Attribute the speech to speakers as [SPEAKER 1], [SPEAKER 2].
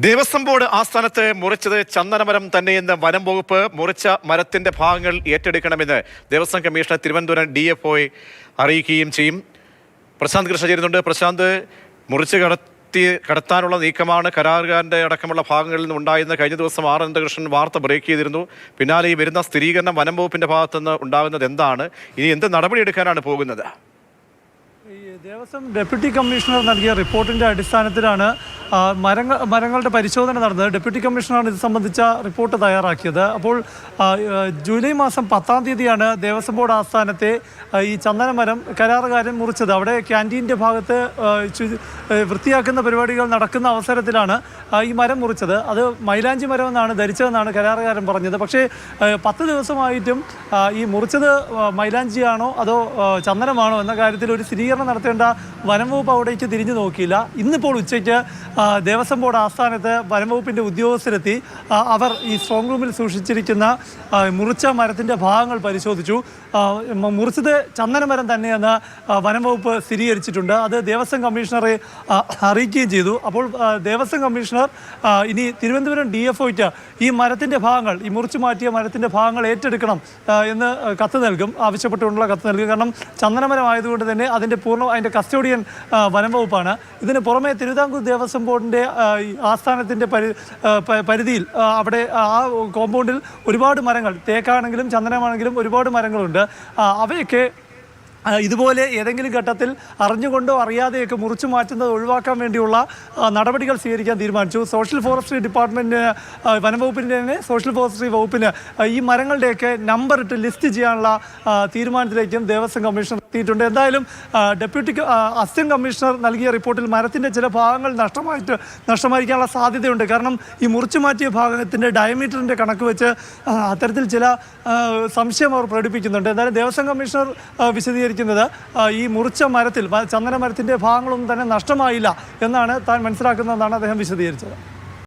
[SPEAKER 1] Devaswom board ആസ്ഥാനത്ത് മുറിച്ചത് ചന്ദനമരം തന്നെയെന്ന് വനം വകുപ്പ് മുറിച്ച മരത്തിന്റെ ഭാഗങ്ങൾ ഏറ്റെടുക്കണമെന്ന് ദേവസ്വം കമ്മീഷണർ തിരുവനന്തപുരം DFO അറിയിക്കുകയും ചെയ്യും. പ്രശാന്ത് കൃഷ്ണ ചേരുന്നുണ്ട്. പ്രശാന്ത്, മുറിച്ച് കടത്താനുള്ള നീക്കമാണ് കരാറുകാരൻ്റെ അടക്കമുള്ള ഭാഗങ്ങളിൽ നിന്ന് ഉണ്ടായെന്ന് കഴിഞ്ഞ ദിവസം R അനന്തകൃഷ്ണൻ വാർത്ത ബ്രേക്ക് ചെയ്തിരുന്നു. പിന്നാലെ ഈ വരുന്ന സ്ഥിരീകരണം വനം വകുപ്പിന്റെ ഭാഗത്തുനിന്ന് ഉണ്ടാകുന്നത് എന്താണ്? ഇനി എന്ത് നടപടിയെടുക്കാനാണ് പോകുന്നത്?
[SPEAKER 2] ദേവസ്വം ഡെപ്യൂട്ടി കമ്മീഷണർ നൽകിയ റിപ്പോർട്ടിൻ്റെ അടിസ്ഥാനത്തിലാണ് മരങ്ങളുടെ പരിശോധന നടന്നത്. ഡെപ്യൂട്ടി കമ്മീഷണറാണ് ഇത് സംബന്ധിച്ച റിപ്പോർട്ട് തയ്യാറാക്കിയത്. അപ്പോൾ ജൂലൈ മാസം 10-ാം തീയതിയാണ് ദേവസ്വം ബോർഡ് ആസ്ഥാനത്തെ ഈ ചന്ദനമരം കരാറുകാരൻ മുറിച്ചത്. അവിടെ ക്യാൻറ്റീൻ്റെ ഭാഗത്ത് വൃത്തിയാക്കുന്ന പരിപാടികൾ നടക്കുന്ന അവസരത്തിലാണ് ഈ മരം മുറിച്ചത്. അത് മൈലാഞ്ചി മരം എന്നാണ് ധരിച്ചതെന്നാണ് കരാറുകാരൻ പറഞ്ഞത്. പക്ഷേ 10 ദിവസമായിട്ടും ഈ മുറിച്ചത് മൈലാഞ്ചിയാണോ അതോ ചന്ദനമാണോ എന്ന കാര്യത്തിൽ ഒരു സ്ഥിരീകരണം നടത്തേണ്ട വനം വകുപ്പ് അവിടേക്ക് തിരിഞ്ഞു നോക്കിയില്ല. ഇന്നിപ്പോൾ ഉച്ചയ്ക്ക് ദേവസ്വം ബോർഡ് ആസ്ഥാനത്ത് വനം വകുപ്പിൻ്റെ ഉദ്യോഗസ്ഥരെത്തി അവർ ഈ സ്ട്രോങ് റൂമിൽ സൂക്ഷിച്ചിരിക്കുന്ന മുറിച്ച മരത്തിൻ്റെ ഭാഗങ്ങൾ പരിശോധിച്ചു. മുറിച്ചത് ചന്ദനമരം തന്നെയെന്ന് വനം വകുപ്പ് സ്ഥിരീകരിച്ചിട്ടുണ്ട്. അത് ദേവസ്വം കമ്മീഷണറെ അറിയിക്കുകയും ചെയ്തു. അപ്പോൾ ദേവസ്വം കമ്മീഷണർ ഇനി തിരുവനന്തപുരം DFOയ്ക്ക് ഈ മരത്തിൻ്റെ ഭാഗങ്ങൾ, ഈ മുറിച്ചു മാറ്റിയ മരത്തിൻ്റെ ഭാഗങ്ങൾ ഏറ്റെടുക്കണം എന്ന് കത്ത് നൽകും, ആവശ്യപ്പെട്ടുകൊണ്ടുള്ള കത്ത് നൽകും. കാരണം ചന്ദനമരമായതുകൊണ്ട് തന്നെ അതിൻ്റെ കസ്റ്റോഡിയൻ വനം വകുപ്പാണ്. ഇതിന് പുറമെ തിരുവിതാംകൂർ ദേവസ്വം ബോർഡിൻ്റെ ആസ്ഥാനത്തിൻ്റെ പരിധിയിൽ അവിടെ ആ കോമ്പൗണ്ടിൽ ഒരുപാട് മരങ്ങൾ, തേക്കാണെങ്കിലും ചന്ദനമാണെങ്കിലും ഒരുപാട് മരങ്ങളുണ്ട്. അവയൊക്കെ ഇതുപോലെ ഏതെങ്കിലും ഘട്ടത്തിൽ അറിഞ്ഞുകൊണ്ടോ അറിയാതെയൊക്കെ മുറിച്ചു മാറ്റുന്നത് ഒഴിവാക്കാൻ വേണ്ടിയുള്ള നടപടികൾ സ്വീകരിക്കാൻ തീരുമാനിച്ചു. സോഷ്യൽ ഫോറസ്ട്രി ഡിപ്പാർട്ട്മെൻറ്റിന്, വനം വകുപ്പിൻ്റെ തന്നെ സോഷ്യൽ ഫോറസ്ട്രി വകുപ്പിന് ഈ മരങ്ങളുടെയൊക്കെ നമ്പർ ഇട്ട് ലിസ്റ്റ് ചെയ്യാനുള്ള തീരുമാനത്തിലേക്കും ദേവസ്വം കമ്മീഷണർ എത്തിയിട്ടുണ്ട്. എന്തായാലും ഡെപ്യൂട്ടി അസിസ്റ്റന്റ് കമ്മീഷണർ നൽകിയ റിപ്പോർട്ടിൽ മരത്തിൻ്റെ ചില ഭാഗങ്ങൾ നഷ്ടമായിരിക്കാനുള്ള സാധ്യതയുണ്ട്. കാരണം ഈ മുറിച്ചു മാറ്റിയ ഭാഗത്തിൻ്റെ ഡയമീറ്ററിൻ്റെ കണക്ക് വെച്ച് അത്തരത്തിൽ ചില സംശയം അവർ പ്രകടിപ്പിക്കുന്നുണ്ട്. എന്തായാലും ദേവസ്വം കമ്മീഷണർ വിശദീകരിക്കുന്നത് ഈ മുറിച്ച മരത്തിൽ ചന്ദന മരത്തിൻ്റെ ഭാഗങ്ങളൊന്നും തന്നെ നഷ്ടമായില്ല എന്നാണ് താൻ മനസ്സിലാക്കുന്നതെന്നാണ് അദ്ദേഹം വിശദീകരിച്ചത്.